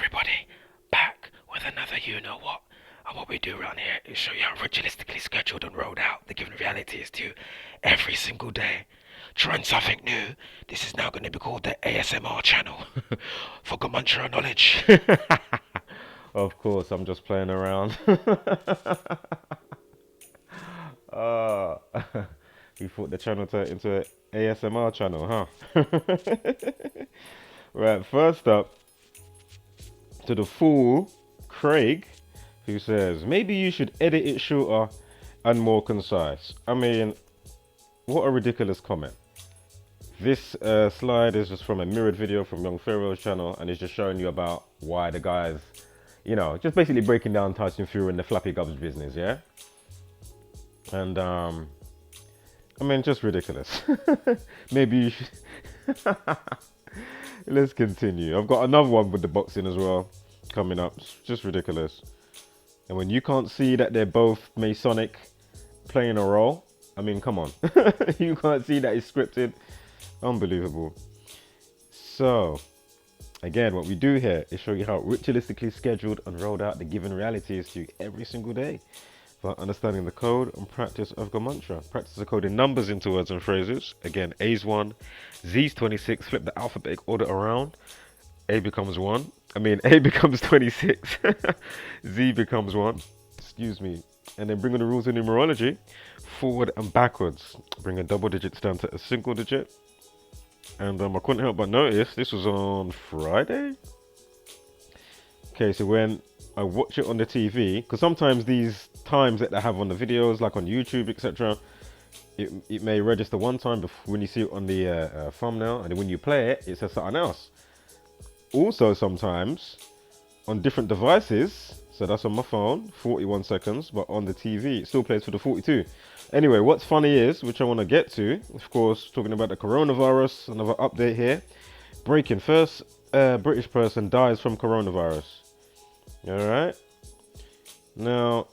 everybody, back with another you-know-what. And what we do around here is show you how ritualistically scheduled and rolled out the given reality is to every single day. Trying something new, this is now going to be called the ASMR channel for Gematria knowledge. Of course, I'm just playing around. uh, you thought the channel turned into an ASMR channel, huh? Right, first up, to the fool, Craig, who says, maybe you should edit it shorter and more concise. I mean, what a ridiculous comment. This slide is just from a mirrored video from Young Pharaoh's channel, and it's just showing you about why the guys, you know, just basically breaking down Tyson Fury and the Flappy Gubs business, yeah? And, I mean, just ridiculous. Maybe you should... Let's continue. I've got another one with the boxing as well coming up. It's just ridiculous. And when you can't see that they're both Masonic playing a role, I mean, come on. You can't see that it's scripted. Unbelievable. So, again, what we do here is show you how ritualistically scheduled and rolled out the given reality is to you every single day. For understanding the code and practice of Gematria. Practice the code in numbers into words and phrases. Again, A's 1, Z's 26. Flip the alphabetic order around. A becomes 1. I mean, A becomes 26. Z becomes 1. Excuse me. And then bring on the rules of numerology. Forward and backwards. Bring a double digits down to a single digit. And I couldn't help but notice this was on Friday. Okay, so when I watch it on the TV, because sometimes these times that they have on the videos, like on YouTube, etc., it may register one time when you see it on the thumbnail, and then when you play it, it says something else. Also, sometimes on different devices, so that's on my phone, 41 seconds, but on the TV, it still plays for the 42. Anyway, what's funny is, which I want to get to, of course, talking about the coronavirus, another update here. Breaking, first British person dies from coronavirus. Alright. Now,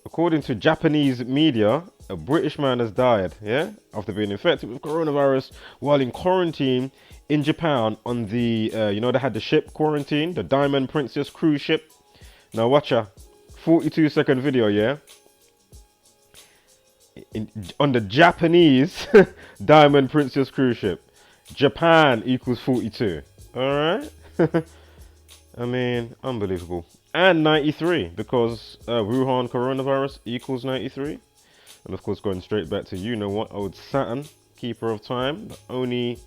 according to Japanese media, a British man has died, yeah, after being infected with coronavirus while in quarantine in Japan on the, you know, they had the ship quarantine, the Diamond Princess cruise ship. Now, watch a 42-second video, yeah, on the Japanese Diamond Princess cruise ship. Japan equals 42. Alright. I mean, unbelievable. And 93, because Wuhan coronavirus equals 93. And of course, going straight back to you-know-what, old Saturn, keeper of time. The only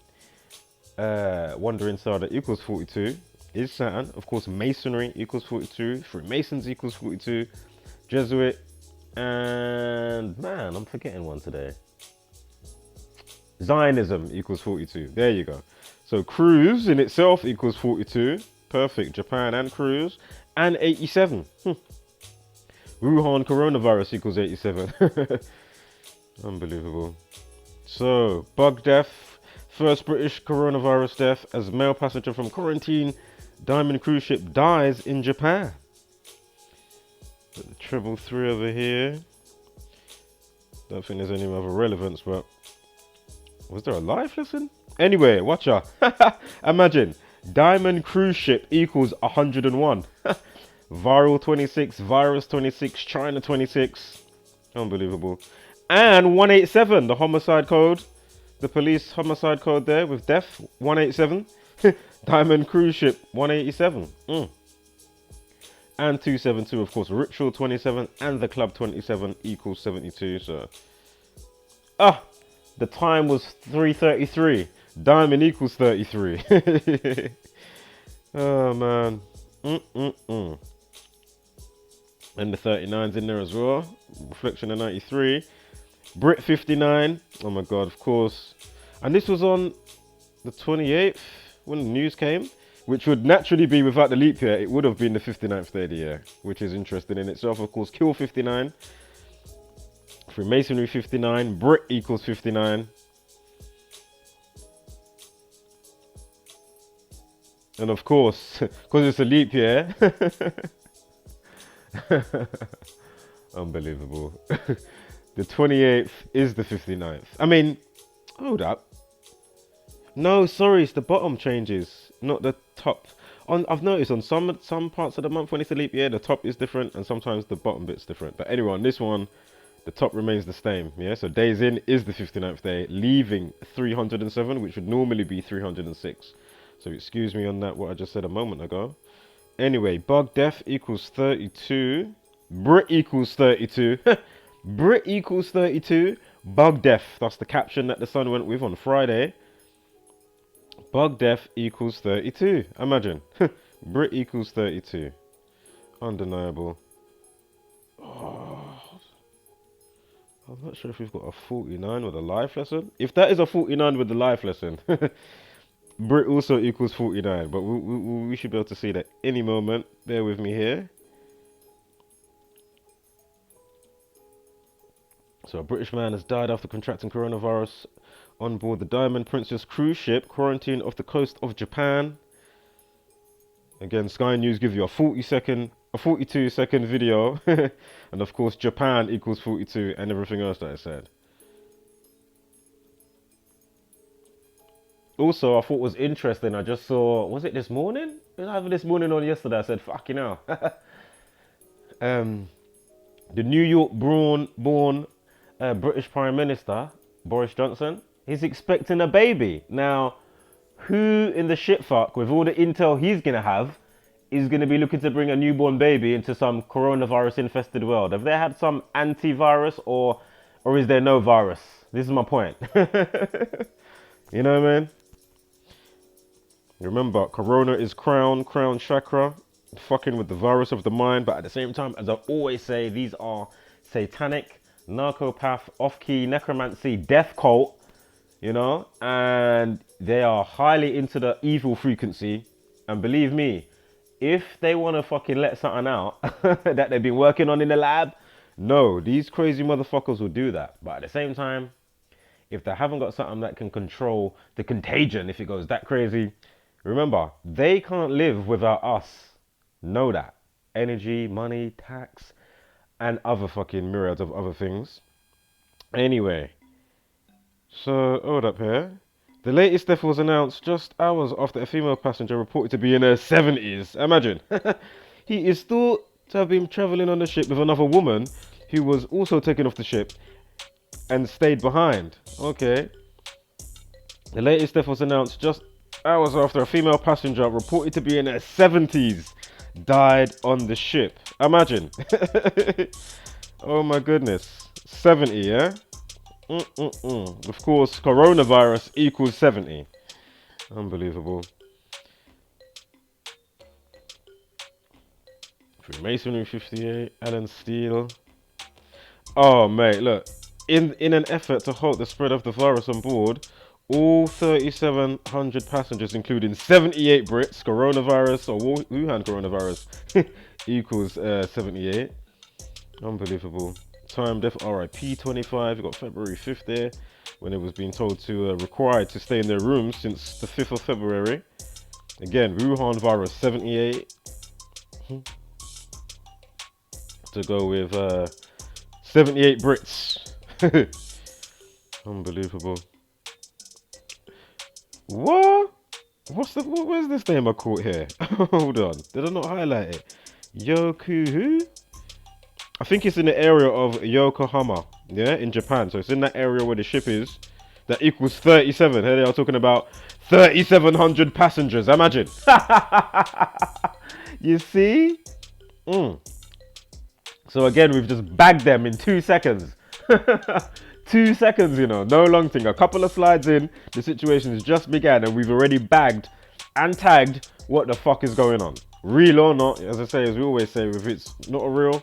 wandering star that equals 42 is Saturn. Of course, Masonry equals 42. Freemasons equals 42. Jesuit. And, man, I'm forgetting one today. Zionism equals 42. There you go. So, cruise in itself equals 42. Perfect. Japan and cruise. And 87. Wuhan coronavirus equals 87. Unbelievable. So, bug death. First British coronavirus death as male passenger from quarantine Diamond cruise ship dies in Japan. Put the treble 3 over here. Don't think there's any other relevance, but was there a live lesson? Anyway, watch out. Imagine. Diamond cruise ship equals 101. Viral 26, virus 26, China 26. Unbelievable. And 187, the homicide code. The police homicide code there with death, 187. Diamond cruise ship, 187. And 272, of course, ritual 27 and the club 27 equals 72. So, the time was 3:33. Diamond equals 33. Oh, man. And the 39's in there as well. Reflection of 93. Brit 59. Oh, my God, of course. And this was on the 28th when the news came, which would naturally be without the leap year. It would have been the 59th day of the year, which is interesting in itself. Of course, Kill 59. Freemasonry 59. Brit equals 59. And of course, because it's a leap year, unbelievable. The 28th is the 59th. I mean, hold up. No, sorry, it's the bottom changes. not the top. I've noticed on some parts of the month when it's a leap year, the top is different, and sometimes the bottom bit's different. But anyway, on this one, the top remains the same. Yeah, so days in is the 59th day, leaving 307, which would normally be 306. So excuse me on that, what I just said a moment ago. Anyway, bug death equals 32. Brit equals 32. Brit equals 32. Bug death. That's the caption that the Sun went with on Friday. Bug death equals 32. Imagine. Brit equals 32. Undeniable. Oh, I'm not sure if we've got a 49 with a life lesson. If that is a 49 with the life lesson, Brit also equals 49. But we should be able to see that any moment. Bear with me here. So a British man has died after contracting coronavirus on board the Diamond Princess cruise ship, quarantined off the coast of Japan. Again, Sky News give you a 42-second video. And of course, Japan equals 42 and everything else that I said. Also, I thought was interesting, I just saw, was it this morning? It was either this morning or yesterday. I said, fucking hell. The New York born British Prime Minister, Boris Johnson, he's expecting a baby. Now, who in the shitfuck, with all the intel he's going to have, is going to be looking to bring a newborn baby into some coronavirus-infested world? Have they had some antivirus, or is there no virus? This is my point. You know what I mean? Remember, corona is crown chakra, fucking with the virus of the mind. But at the same time, as I always say, these are satanic, narcopath, off-key, necromancy, death cult, you know, and they are highly into the evil frequency. And believe me, if they want to fucking let something out that they've been working on in the lab, no, these crazy motherfuckers will do that. But at the same time, if they haven't got something that can control the contagion, if it goes that crazy, remember, they can't live without us. Know that. Energy, money, tax, and other fucking myriads of other things. Anyway, so hold up here. The latest death was announced just hours after a female passenger reported to be in her 70s. Imagine. He is thought to have been travelling on the ship with another woman who was also taken off the ship and stayed behind. Okay. The latest death was announced just hours after a female passenger reported to be in her 70s died on the ship. Imagine. Oh my goodness. 70, yeah? Of course, coronavirus equals 70. Unbelievable. Freemasonry 58, Alan Steele. Oh mate, look. In an effort to halt the spread of the virus on board, all 3,700 passengers, including 78 Brits, coronavirus or Wuhan coronavirus equals 78. Unbelievable. Time death RIP 25. You got February 5th there, when it was being told to required to stay in their rooms since the 5th of February. Again, Wuhan virus 78. To go with 78 Brits. Unbelievable. What? Where's this name I caught here? Hold on. Did I not highlight it? Yoku who? I think it's in the area of Yokohama, yeah, in Japan. So it's in that area where the ship is. That equals 37. Here they are talking about 3,700 passengers. Imagine. You see? So again, we've just bagged them in 2 seconds. 2 seconds, you know, no long thing. A couple of slides in, the situation has just began and we've already bagged and tagged what the fuck is going on. Real or not, as I say, as we always say, if it's not a real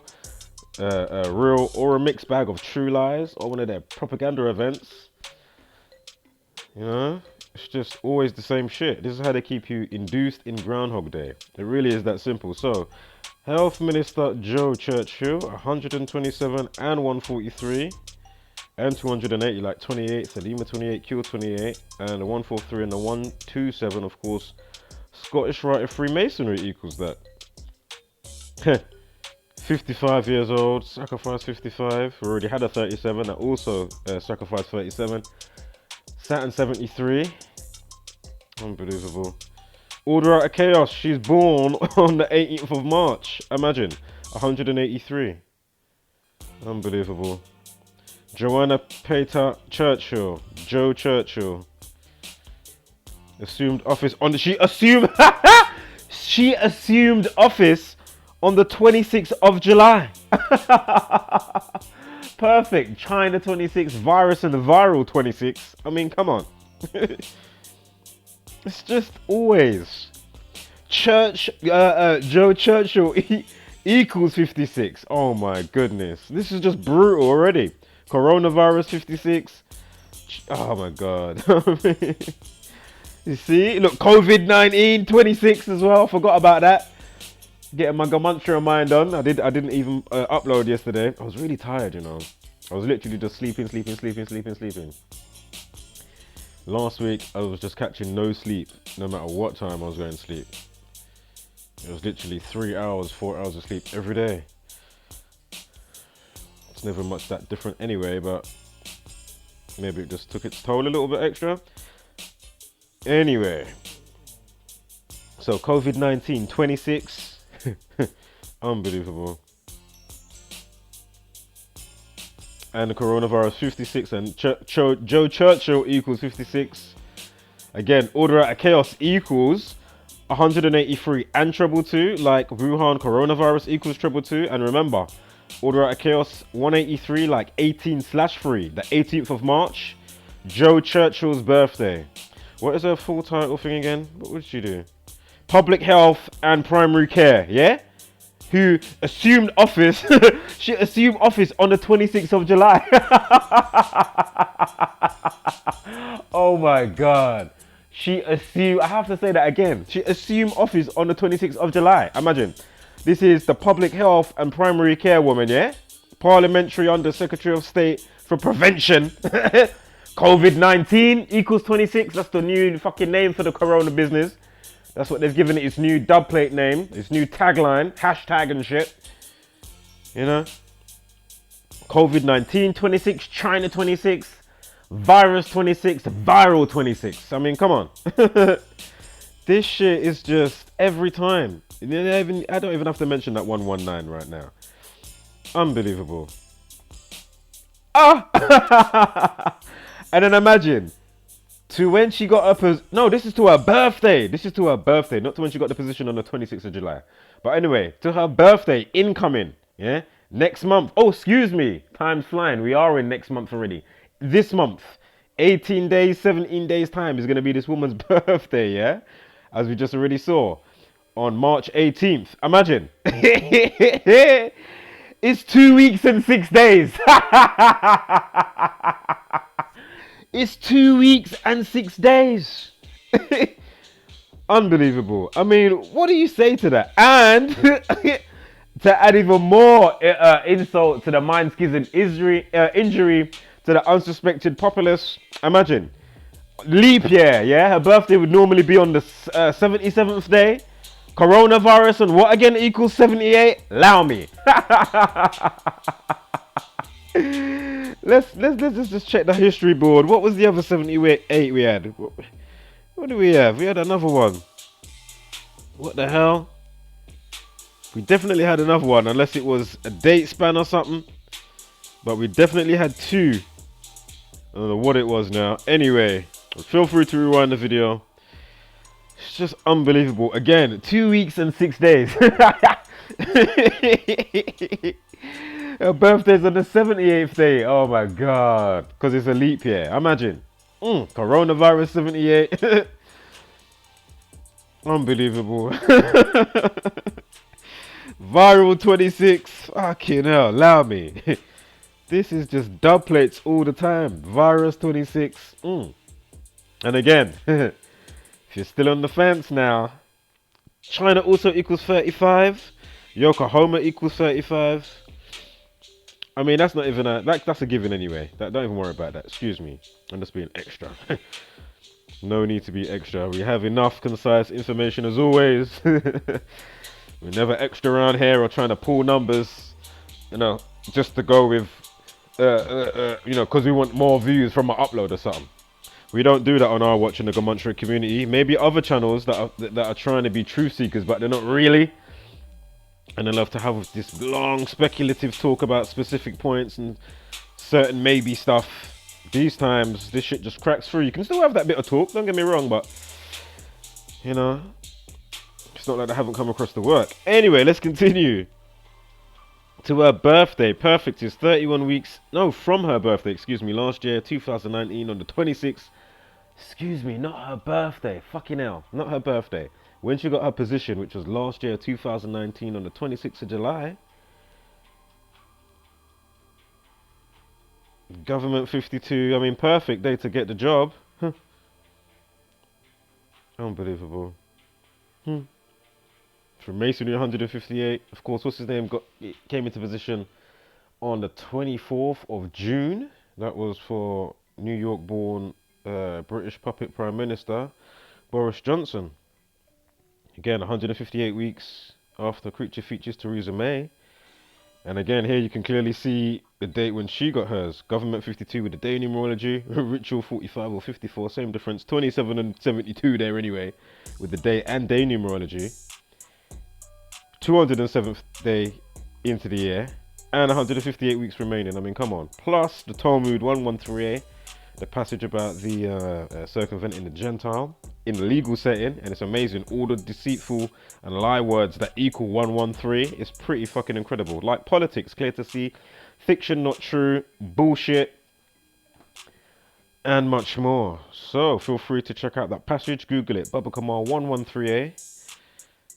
or a mixed bag of true lies or one of their propaganda events, you know, it's just always the same shit. This is how they keep you induced in Groundhog Day. It really is that simple. So, Health Minister Joe Churchill, 127 and 143. And 280, like 28, Salima 28, Q 28, and the 143 and the 127, of course. Scottish Rite of Freemasonry equals that. 55 years old, sacrifice 55. We already had a 37 that also sacrificed 37. Saturn 73. Unbelievable. Order out of chaos. She's born on the 18th of March. Imagine. 183. Unbelievable. Joanna Pater Churchill. Joe Churchill. Assumed office on the... She assumed... she assumed office on the 26th of July. Perfect. China 26, virus and the viral 26. I mean, come on. It's just always Joe Churchill equals 56. Oh my goodness. This is just brutal already. Coronavirus 56. Oh my god. You see? Look, Covid-19 26 as well. Forgot about that. Getting my Gematria mind on. I didn't even upload yesterday. I was really tired, you know. I was literally just sleeping. Last week, I was just catching no sleep, no matter what time I was going to sleep. It was literally 3 hours, 4 hours of sleep every day. It's never much that different anyway, but maybe it just took its toll a little bit extra. Anyway, so COVID-19 26, unbelievable. And the coronavirus 56, and Joe Churchill equals 56. Again, order out of chaos equals 183 and treble 2, like Wuhan coronavirus equals treble 2. And remember, order out of chaos 183, like 18/3, the 18th of March, Joe Churchill's birthday. What is her full title thing again? What would she do? Public health and primary care, yeah? Who assumed office, she assumed office on the 26th of July. Oh my god. She assumed, I have to say that again. She assumed office on the 26th of July. Imagine. This is the public health and primary care woman, yeah? Parliamentary Under Secretary of State for Prevention. COVID-19 equals 26. That's the new fucking name for the corona business. That's what they've given it, its new dub plate name, its new tagline, hashtag and shit. You know? COVID-19 26, China 26, virus 26, viral 26. I mean, come on. This shit is just every time. I don't even have to mention that 119 right now. Unbelievable. Ah! And then imagine, to when she got her no, this is to her birthday. This is to her birthday, not to when she got the position on the 26th of July. But anyway, to her birthday, incoming, yeah? Next month. Oh, excuse me. Time's flying. We are in next month already. This month, 18 days, 17 days time is going to be this woman's birthday, yeah? As we just already saw on March 18th. Imagine. It's 2 weeks and 6 days. It's 2 weeks and 6 days. Unbelievable. I mean, what do you say to that? And to add even more insult to the mind schism injury to the unsuspected populace, imagine. Leap year, yeah? Her birthday would normally be on the 77th day. Coronavirus and what again equals 78? Allow me. Let's just check the history board. What was the other 78 we had? What do we have? We had another one. What the hell? We definitely had another one, unless it was a date span or something. But we definitely had two. I don't know what it was now. Anyway, feel free to rewind the video. It's just unbelievable. Again, 2 weeks and 6 days. Her birthday's on the 78th day. Oh my god. Because it's a leap year. Imagine. Coronavirus 78. Unbelievable. Viral 26. Fucking hell. Allow me. This is just dub plates all the time. Virus 26. And again, if you're still on the fence now, China also equals 35. Yokohama equals 35. I mean, that's not even that's a given anyway. Don't even worry about that. Excuse me. I'm just being extra. No need to be extra. We have enough concise information as always. We're never extra around here or trying to pull numbers, you know, just to go with, you know, because we want more views from our upload or something. We don't do that on our watch in the Gematria community. Maybe other channels that are trying to be truth seekers, but they're not really. And they love to have this long speculative talk about specific points and certain maybe stuff. These times, this shit just cracks through. You can still have that bit of talk, don't get me wrong, but you know, it's not like I haven't come across the work. Anyway, let's continue. To her birthday, perfect is 31 weeks, no, from her birthday, excuse me, last year, 2019, on the 26th. Excuse me, not her birthday, fucking hell, not her birthday. When she got her position, which was last year, 2019, on the 26th of July. Government 52, I mean, perfect day to get the job. Huh. Unbelievable. From Masonry 158, of course, what's his name, came into position on the 24th of June. That was for New York-born British puppet Prime Minister Boris Johnson. Again, 158 weeks after Creature features Theresa May. And again, here you can clearly see the date when she got hers. Government 52 with the day numerology. Ritual 45 or 54, same difference. 27 and 72 there anyway, with the day and day numerology. 207th day into the year. And 158 weeks remaining. I mean, come on. Plus the Talmud 113a, the passage about the circumventing the Gentile in a legal setting, and it's amazing. All the deceitful and lie words that equal 113 is pretty fucking incredible. Like politics, clear to see. Fiction, not true. Bullshit. And much more. So feel free to check out that passage. Google it. Baba Kamal 113a.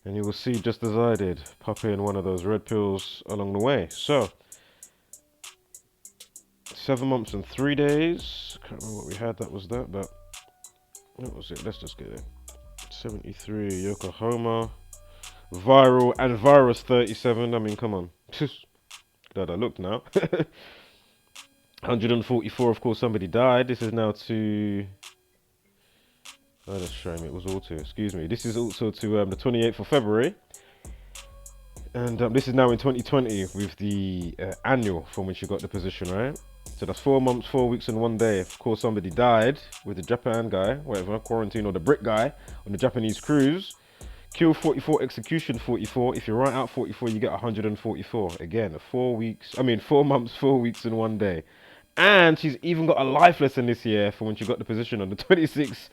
And you will see, just as I did, pop in one of those red pills along the way. So, 7 months and 3 days. Can't remember what we had, that was that, but that was it. Let's just get it. 73, Yokohama. Viral and virus 37. I mean, come on. Glad I looked now. 144, of course, somebody died. This is now to... Oh, that's shame. It was all to, excuse me. This is also to the 28th of February. And this is now in 2020 with the annual from which you got the position, right? So that's 4 months, 4 weeks and 1 day. Of course, somebody died with the Japan guy, whatever, quarantine, or the Brit guy on the Japanese cruise. Kill 44, execution 44. If you write out 44, you get 144. Again, 4 months, 4 weeks and 1 day. And she's even got a life lesson this year for when she got the position on the 26th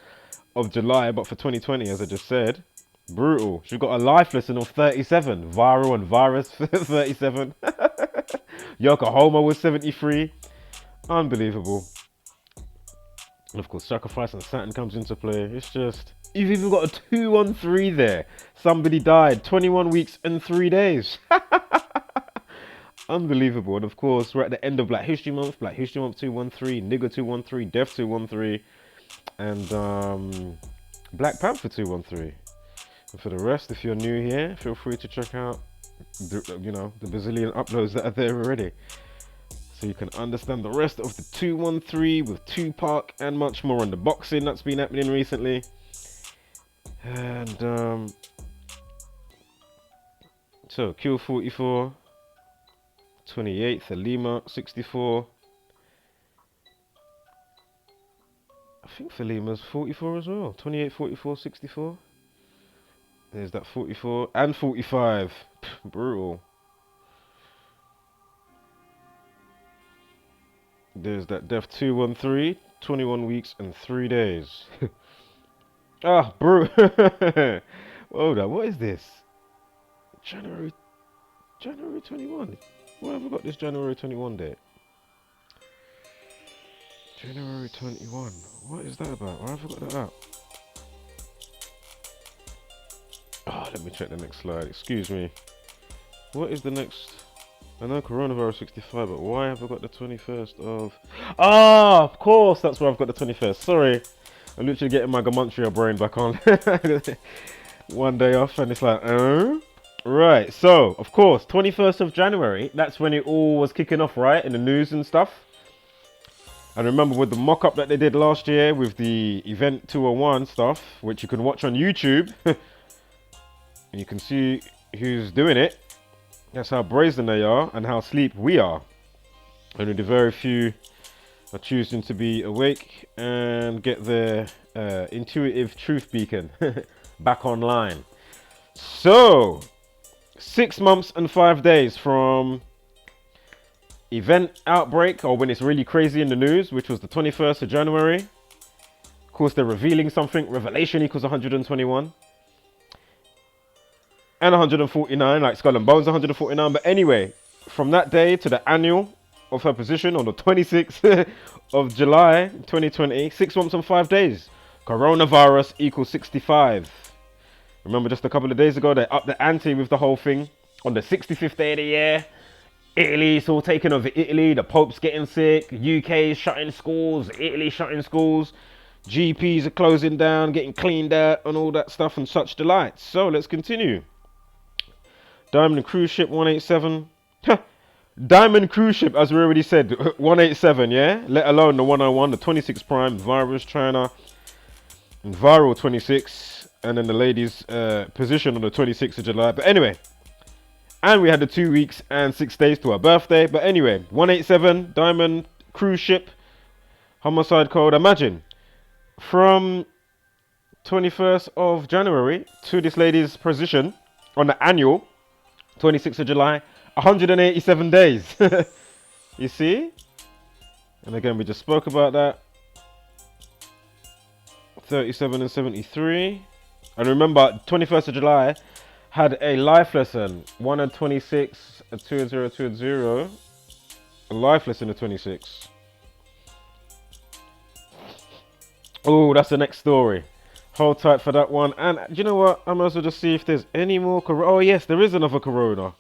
of July, but for 2020, as I just said. Brutal. She got a life lesson of 37. Viral and virus 37. Yokohama was 73. Unbelievable. And of course, sacrifice and Saturn comes into play. It's just, you've even got a 213 there. Somebody died 21 weeks and 3 days. Unbelievable. And of course, we're at the end of Black History Month. Black History Month 213, Nigger 213, Death 213, and Black Panther 213. And for the rest, if you're new here, feel free to check out the bazillion uploads that are there already, so you can understand the rest of the 213 with Tupac and much more on the boxing that's been happening recently. And so Kill 44, 28th Halima 64. I think Falima's 44 as well. 28, 44, 64. There's that 44 and 45. Brutal. There's that Death 213, 21 weeks and 3 days. Ah, brutal. Hold on, what is this? January 21. Why have I got this January 21 date? January 21. What is that about? Why have I got that up? Oh, let me check the next slide. Excuse me. What is the next? I know coronavirus 65, but why have I got the 21st of... Ah, of course, that's where I've got the 21st. Sorry. I'm literally getting my Gematria brain back on. 1 day off, and it's like, oh? Right, so, of course, 21st of January, that's when it all was kicking off, right? In the news and stuff. I remember with the mock-up that they did last year with the Event 201 stuff, which you can watch on YouTube. You can see who's doing it. That's how brazen they are and how asleep we are. Only the very few are choosing to be awake and get their intuitive truth beacon back online. So, 6 months and 5 days from event outbreak, or when it's really crazy in the news, which was the 21st of January. Of course, they're revealing something. Revelation equals 121. And 149, like Skull and Bones 149. But anyway, from that day to the annual of her position on the 26th of July 2020, 6 months and 5 days. Coronavirus equals 65. Remember just a couple of days ago, they upped the ante with the whole thing. On the 65th day of the year, Italy's all taken over Italy. The Pope's getting sick. UK is shutting schools. Italy shutting schools. GPs are closing down, getting cleaned out and all that stuff and such delights. So let's continue. Diamond Cruise Ship 187. Diamond Cruise Ship, as we already said, 187, yeah? Let alone the 101, the 26 Prime, Virus China, and Viral 26, and then the ladies' position on the 26th of July. But anyway, and we had the 2 weeks and 6 days to our birthday. But anyway, 187, Diamond Cruise Ship, homicide code. Imagine, from 21st of January to this lady's position on the annual, 26th of July, 187 days. You see? And again, we just spoke about that. 37 and 73. And remember, 21st of July had a life lesson. 1 and 26, a 2 and 0, 2 and 0. A life lesson of 26. Oh, that's the next story. Hold tight for that one. And do you know what? I might as well just see if there's any more. Oh, yes, there is another corona.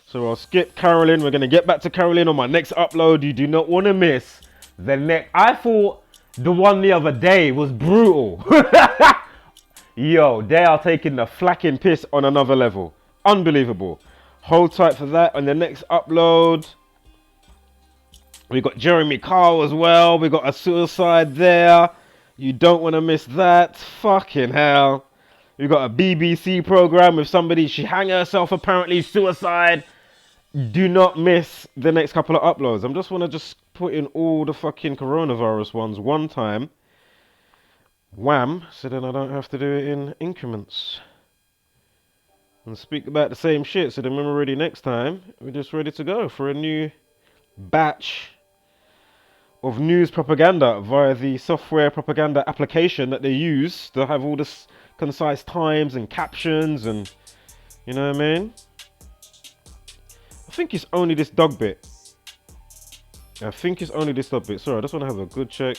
So I'll skip Carolyn. We're going to get back to Carolyn on my next upload. You do not want to miss the next. I thought the one the other day was brutal. Yo, they are taking the flacking piss on another level. Unbelievable. Hold tight for that. On the next upload, we got Jeremy Carl as well. We got a suicide there. You don't want to miss that. Fucking hell. We got a BBC program with somebody. She hang herself, apparently suicide. Do not miss the next couple of uploads. I just want to just put in all the fucking coronavirus ones one time. Wham. So then I don't have to do it in increments. And speak about the same shit. So then when we're ready next time, we're just ready to go for a new batch of news propaganda via the software propaganda application that they use to have all this concise times and captions and, you know what I mean? I think it's only this dog bit. Sorry, I just want to have a good check.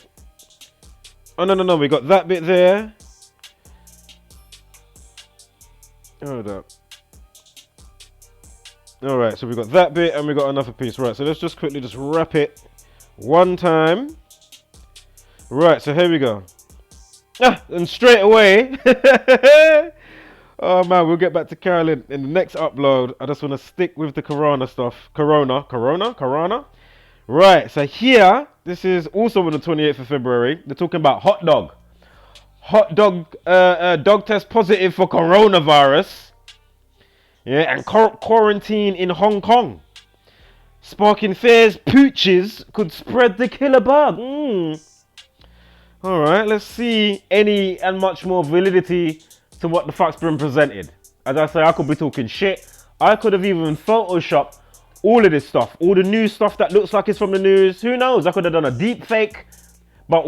Oh, no. We got that bit there. Hold up. Alright, so we got that bit and we got another piece. Right, so let's just quickly just wrap it one time. Right, so here we go. And straight away. Oh man, we'll get back to Carolyn in the next upload. I just want to stick with the corona stuff. Corona. Right, so here, this is also on the 28th of February. They're talking about hot dog. Dog test positive for coronavirus. Yeah, and quarantine in Hong Kong. Sparking fears pooches could spread the killer bug. Alright, let's see any and much more validity to what the fuck's been presented. As I say, I could be talking shit. I could have even photoshopped all of this stuff. All the news stuff that looks like it's from the news. Who knows? I could have done a deep fake. But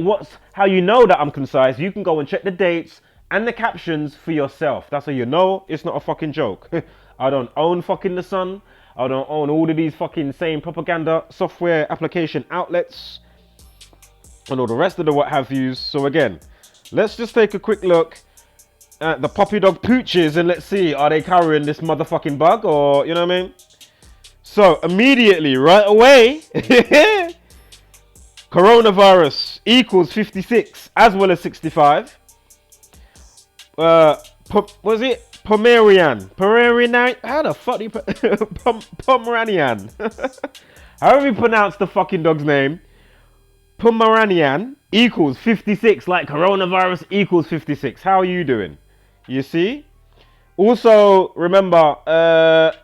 how you know that I'm concise? You can go and check the dates and the captions for yourself. That's how you know it's not a fucking joke. I don't own fucking The Sun. I don't own all of these fucking same propaganda software application outlets and all the rest of the what have yous. So again, let's just take a quick look at the puppy dog pooches and let's see, are they carrying this motherfucking bug, or you know what I mean? So immediately, right away, coronavirus equals 56 as well as 65. Was it Pomeranian? How the fuck do you Pomeranian? However you pronounce the fucking dog's name, Pomeranian equals 56, like coronavirus equals 56. How are you doing? You see? Also, remember,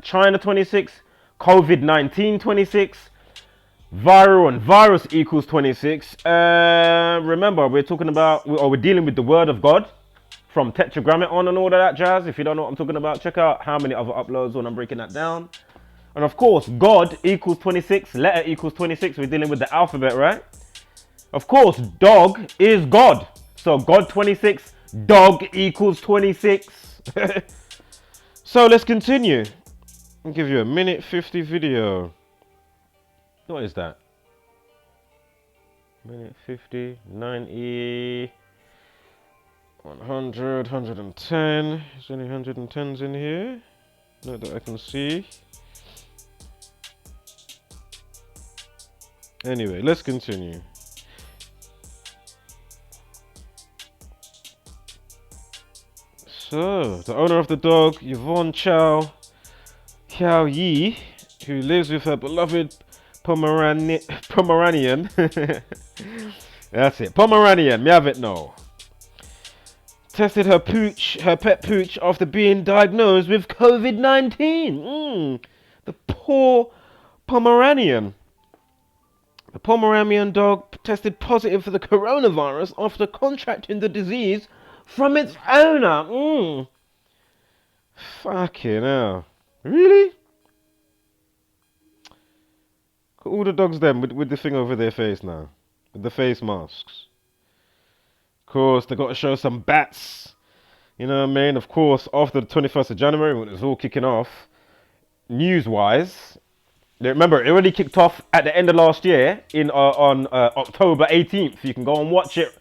China 26, Covid-19 26, Viral and virus equals 26. Remember, we're talking about, or we're dealing with the word of God from Tetragrammaton and all of that jazz. If you don't know what I'm talking about, check out how many other uploads when I'm breaking that down. And of course, God equals 26, letter equals 26. We're dealing with the alphabet, right? Of course, dog is God. So God 26, dog equals 26. So let's continue. I'll give you a minute 50 video. What is that? Minute 50, 90, 100, 110. Is there any 110s in here? Not that I can see. Anyway, let's continue. So, the owner of the dog, Yvonne Xiao Yi, who lives with her beloved Pomeranian. That's it, Pomeranian, me have it now. Tested her pet pooch, after being diagnosed with COVID-19. The poor Pomeranian. The Pomeranian dog tested positive for the coronavirus after contracting the disease from its owner. Fucking hell. Really? All the dogs then with the thing over their face now. With the face masks. Of course, they got to show some bats. You know what I mean? Of course, after the 21st of January, when it was all kicking off, news-wise, remember, it already kicked off at the end of last year on October 18th. You can go and watch it.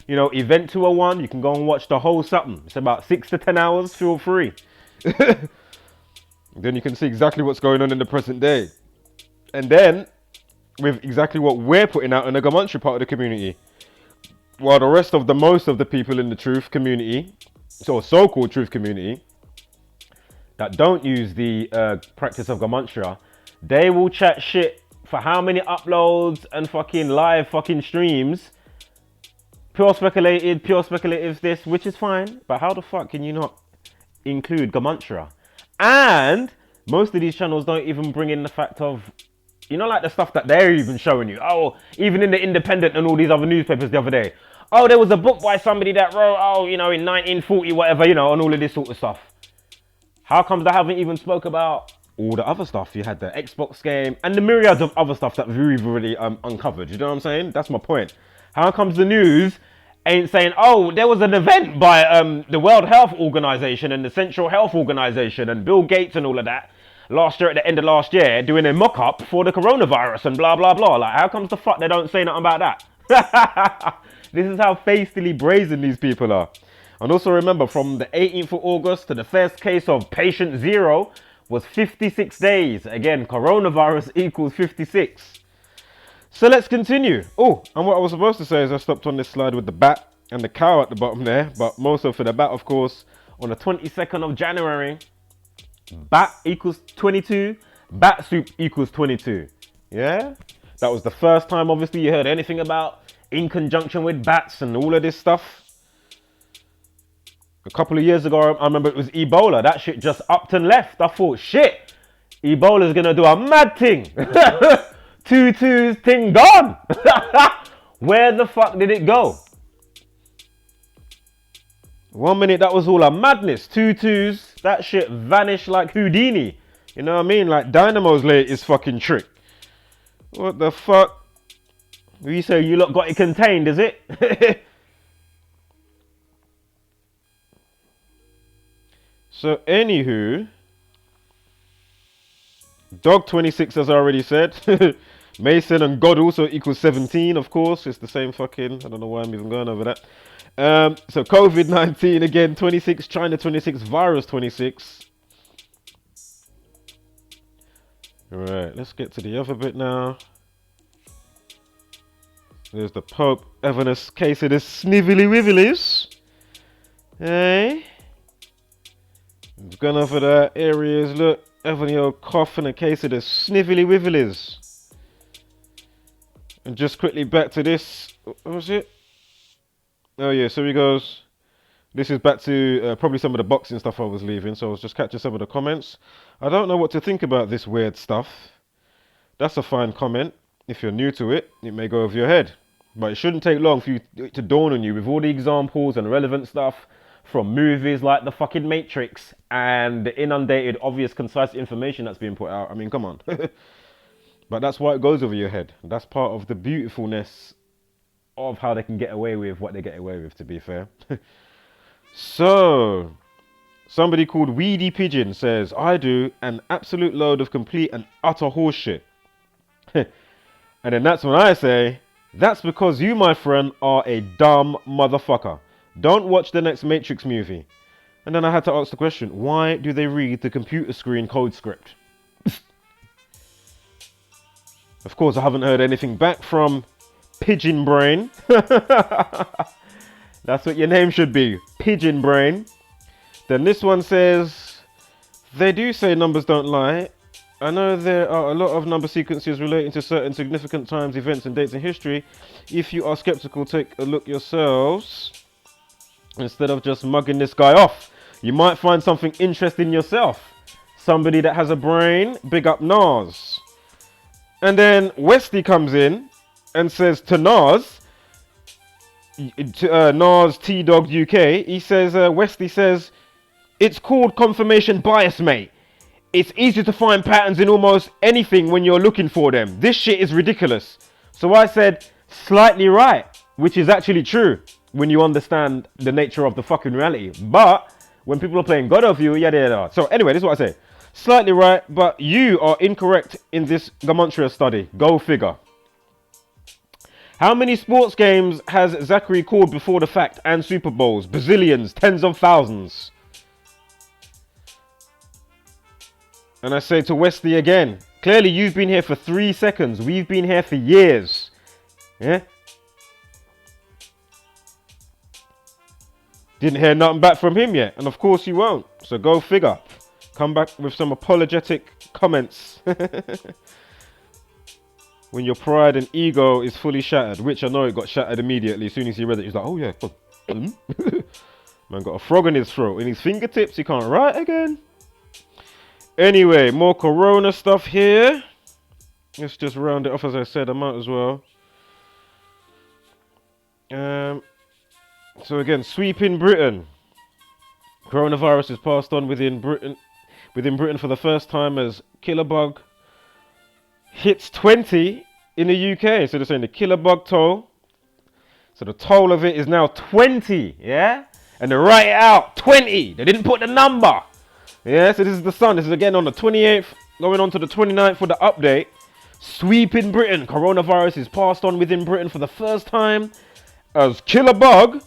You know, Event 201, you can go and watch the whole something. It's about 6 to 10 hours, feel free. Then you can see exactly what's going on in the present day. And then, with exactly what we're putting out in the Gematria part of the community. While the rest of most of the people in the truth community, so-called truth community, that don't use the practice of Gematria, they will chat shit for how many uploads and fucking live fucking streams. Pure speculative this, which is fine. But how the fuck can you not include Gematria? And most of these channels don't even bring in the fact of, you know, like the stuff that they're even showing you. Oh, even in the Independent and all these other newspapers the other day. Oh, there was a book by somebody that wrote, oh, you know, in 1940, whatever, you know, and all of this sort of stuff. How comes they haven't even spoke about all the other stuff? You had the Xbox game and the myriads of other stuff that we've already uncovered. You know what I'm saying? That's my point. How comes the news ain't saying, oh, there was an event by the World Health Organization and the Central Health Organization and Bill Gates and all of that last year, at the end of last year, doing a mock-up for the coronavirus and blah, blah, blah. Like, how comes the fuck they don't say nothing about that? This is how fastily brazen these people are. And also remember, from the 18th of August to the first case of patient 0 was 56 days. Again, coronavirus equals 56. So let's continue. Oh, and what I was supposed to say is I stopped on this slide with the bat and the cow at the bottom there. But mostly for the bat, of course, on the 22nd of January, bat equals 22, bat soup equals 22. Yeah? That was the first time, obviously, you heard anything about in conjunction with bats and all of this stuff. A couple of years ago, I remember it was Ebola. That shit just upped and left. I thought, shit, Ebola's gonna do a mad thing. 2-2's thing gone. Where the fuck did it go? 1 minute that was all a madness. 2-2's, that shit vanished like Houdini. You know what I mean? Like Dynamo's latest fucking trick. What the fuck? You say you lot got it contained, is it? So anywho, dog 26 as I already said. Mason and God also equals 17, of course. It's the same fucking, I don't know why I'm even going over that. So COVID-19 again, 26, China 26, virus 26. Alright, let's get to the other bit now. There's the Pope having a case of the snively wivilies. Hey. We've gone over the areas, look, having your cough and a case of the snively wivilies. And just quickly back to this, what was it? Oh yeah, so he goes, this is back to probably some of the boxing stuff I was leaving, so I was just catching some of the comments. I don't know what to think about this weird stuff. That's a fine comment. If you're new to it, it may go over your head. But it shouldn't take long for you to dawn on you with all the examples and relevant stuff from movies like the fucking Matrix and the inundated, obvious, concise information that's being put out. I mean, come on. But that's why it goes over your head. That's part of the beautifulness of how they can get away with what they get away with, to be fair. So, somebody called Weedy Pigeon says, I do an absolute load of complete and utter horseshit. And then that's when I say, that's because you, my friend, are a dumb motherfucker. Don't watch the next Matrix movie. And then I had to ask the question, why do they read the computer screen code script? Of course, I haven't heard anything back from Pigeon Brain. That's what your name should be, Pigeon Brain. Then this one says, they do say numbers don't lie. I know there are a lot of number sequences relating to certain significant times, events, and dates in history. If you are skeptical, take a look yourselves. Instead of just mugging this guy off, you might find something interesting yourself. Somebody that has a brain, big up Nas. And then Westy comes in and says to Nas, Nas T-Dog UK, he says, Westy says, it's called confirmation bias, mate. It's easy to find patterns in almost anything when you're looking for them. This shit is ridiculous. So I said, slightly right, which is actually true when you understand the nature of the fucking reality. But when people are playing God of you, yeah. So anyway, this is what I say. Slightly right, but you are incorrect in this Gematria study. Go figure. How many sports games has Zachary called before the fact and Super Bowls? Bazillions, tens of thousands. And I say to Wesley again, clearly you've been here for 3 seconds. We've been here for years. Yeah? Didn't hear nothing back from him yet. And of course you won't. So go figure. Come back with some apologetic comments. When your pride and ego is fully shattered. Which I know it got shattered immediately. As soon as he read it, he's like, oh yeah. Man got a frog in his throat. In his fingertips, he can't write again. Anyway, more corona stuff here. Let's just round it off. As I said, I might as well. So again, sweeping Britain. Coronavirus is passed on within Britain for the first time as killer bug hits 20 in the UK. So they're saying the killer bug toll. So the toll of it is now 20, yeah? And they write it out, 20. They didn't put the number. Yeah, so this is the sun. This is again on the 28th, going on to the 29th for the update. Sweeping Britain. Coronavirus is passed on within Britain for the first time as killer bug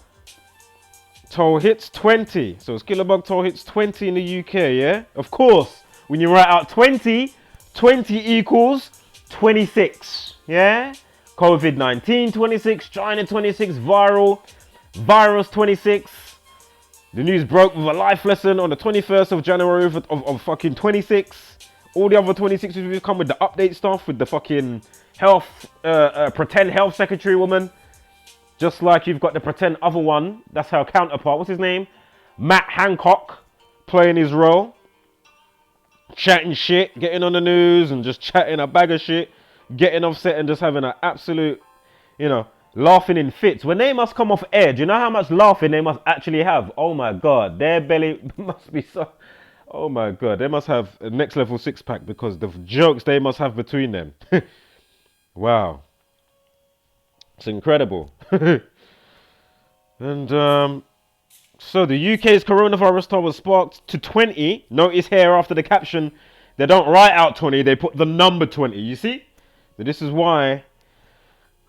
toll hits 20. So as killer bug toll hits 20 in the UK, yeah? Of course, when you write out 20, 20 equals 26, yeah? COVID-19 26, China 26, virus 26. The news broke with a life lesson on the 21st of January of fucking 26. All the other 26s will come with the update stuff with the fucking health, pretend health secretary woman. Just like you've got the pretend other one, that's her counterpart. What's his name? Matt Hancock playing his role. Chatting shit, getting on the news and just chatting a bag of shit. Getting offset and just having an absolute, laughing in fits. When they must come off air, do you know how much laughing they must actually have? Oh my God, their belly must be so... Oh my God, they must have a next level six pack because the jokes they must have between them. Wow. It's incredible. And so the UK's coronavirus toll was sparked to 20. Notice here after the caption, they don't write out 20, they put the number 20. You see? So this is why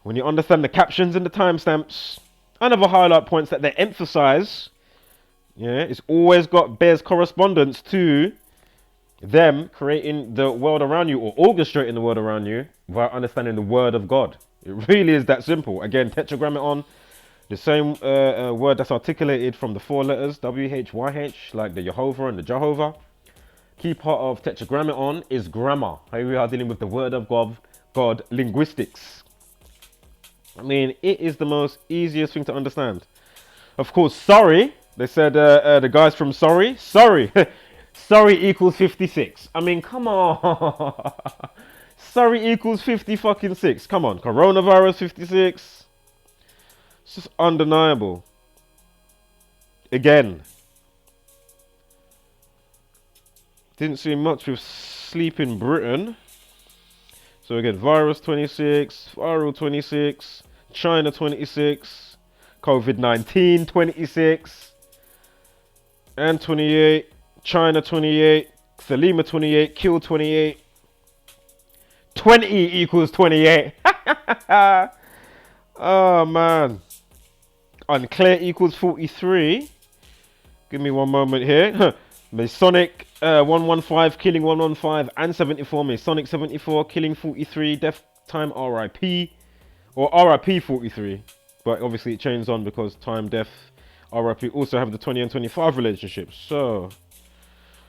when you understand the captions and the timestamps and other highlight points that they emphasize, yeah, it's always bears correspondence to them creating the world around you or orchestrating the world around you via understanding the word of God. It really is that simple. Again, tetragrammaton, the same word that's articulated from the 4 letters, WHYH, like the Jehovah and the Jehovah. Key part of tetragrammaton is grammar. Here we are dealing with the word of God, linguistics. I mean, it is the most easiest thing to understand. Of course, sorry, they said the guys from sorry, sorry equals 56. I mean, come on. Surrey equals 50 fucking 6. Come on, coronavirus 56. It's just undeniable. Again. Didn't see much with sleep in Britain. So again, virus 26, viral 26, China 26, Covid-19 26, and 28, China 28, Salima 28, Kill 28, 20 equals 28. Oh man. Unclear equals 43. Give me one moment here. Masonic 115 killing 115 and 74. Masonic 74 killing 43. Death time RIP. Or RIP 43. But obviously it changes on because time, death, RIP also have the 20 and 25 relationship. So,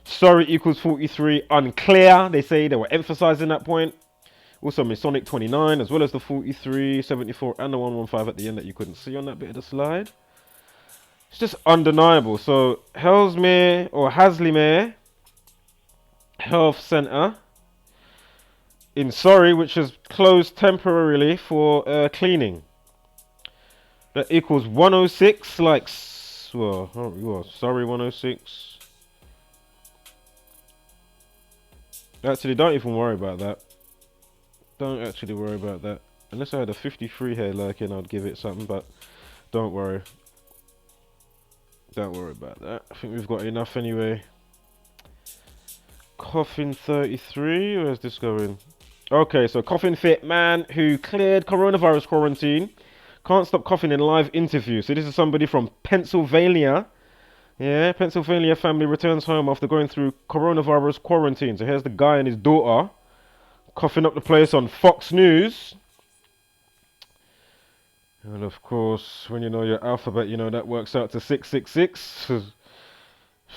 sorry equals 43. Unclear. They say they were emphasizing that point. Also Masonic 29 as well as the 43, 74 and the 115 at the end that you couldn't see on that bit of the slide. It's just undeniable. So Hellsmere or Haslemere Health Centre in Surrey, which is closed temporarily for cleaning. That equals 106, like, well, Surrey 106. Actually, don't even worry about that. Don't actually worry about that. Unless I had a 53 here lurking, I'd give it something, but don't worry. Don't worry about that. I think we've got enough anyway. Coffin 33, where's this going? Okay, so coffin fit man who cleared coronavirus quarantine. Can't stop coughing in live interview. So this is somebody from Pennsylvania. Yeah, Pennsylvania family returns home after going through coronavirus quarantine. So here's the guy and his daughter coughing up the place on Fox News. And of course, when you know your alphabet, you know that works out to 666. Of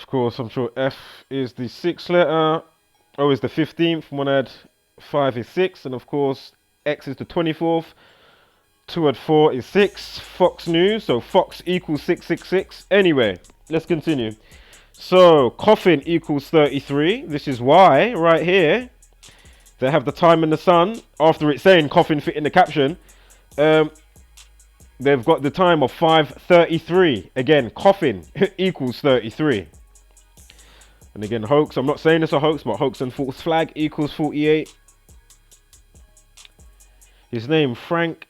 course, I'm sure F is the 6th letter. O is the 15th. One add 5 is 6. And of course, X is the 24th. 2 add 4 is 6. Fox News. So Fox equals 666. Anyway, let's continue. So coffin equals 33. This is why, right here, they have the time in the sun. After it's saying coffin fit in the caption, they've got the time of 5:33. Again, coffin equals 33. And again, hoax. I'm not saying it's a hoax, but hoax and false flag equals 48. His name, Frank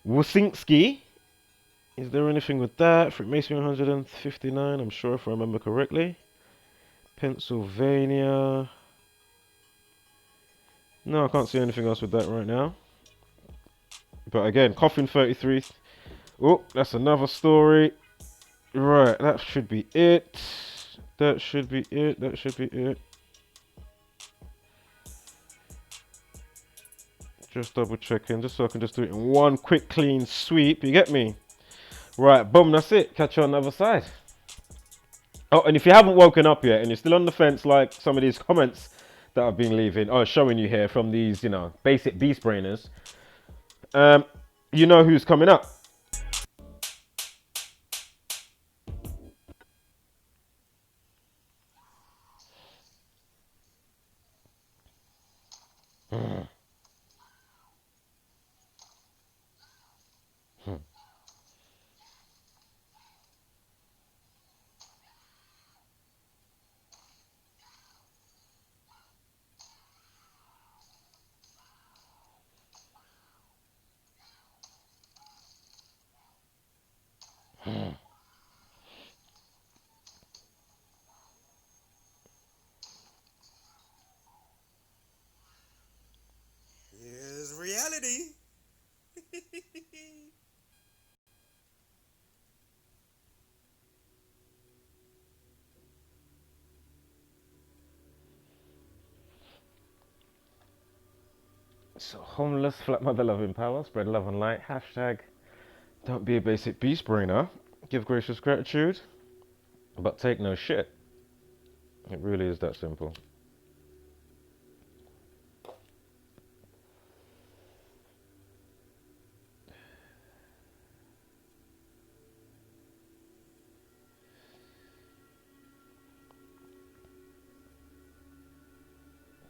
Wosinski. Is there anything with that? Freemason 159, I'm sure if I remember correctly. Pennsylvania. No, I can't see anything else with that right now. But again, coffin 33. Oh, that's another story. Right, that should be it. That should be it. That should be it. Just double checking, just so I can just do it in one quick clean sweep. You get me? Right, boom, that's it. Catch you on the other side. Oh, and if you haven't woken up yet and you're still on the fence like some of these comments that I've been leaving, or showing you here from these, you know, basic beast brainers, you know who's coming up. Here's reality. So homeless, flat mother loving power, spread love and light. Hashtag don't be a basic beast brainer. Give gracious gratitude, but take no shit. It really is that simple.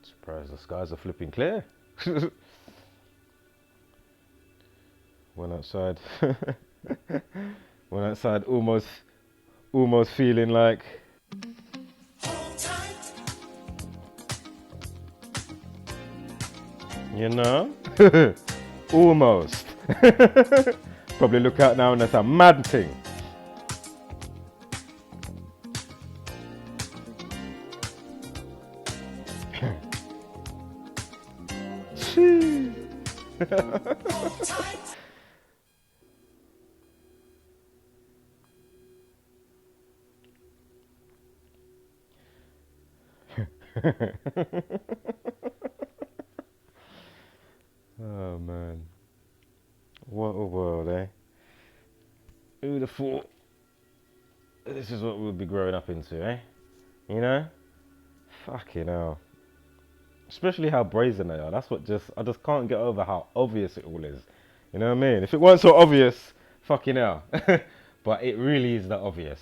Surprised the skies are flipping clear. Went outside. Went outside almost feeling like, you know, almost. Probably look out now and that's a mad thing. Oh man, what a world, eh? Who'd have thought this is what we'll be growing up into, eh? You know? Fucking hell. Especially how brazen they are. That's what I just can't get over how obvious it all is. You know what I mean? If it weren't so obvious, fucking hell. But it really is that obvious.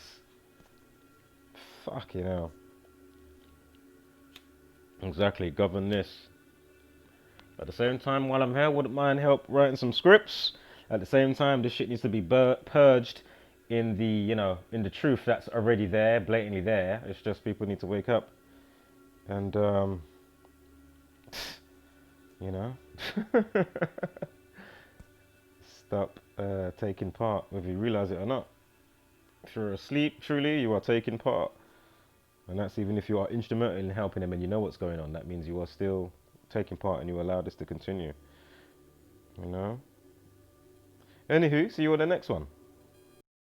Fucking hell. Exactly, govern this. At the same time, while I'm here, wouldn't mind help writing some scripts. At the same time, this shit needs to be purged in the, you know, in the truth that's already there, blatantly there. It's just people need to wake up and, you know, stop taking part, whether you realize it or not. If you're asleep, truly, you are taking part. And that's even if you are instrumental in helping them and you know what's going on. That means you are still taking part and you allow this to continue. You know? Anywho, see you on the next one.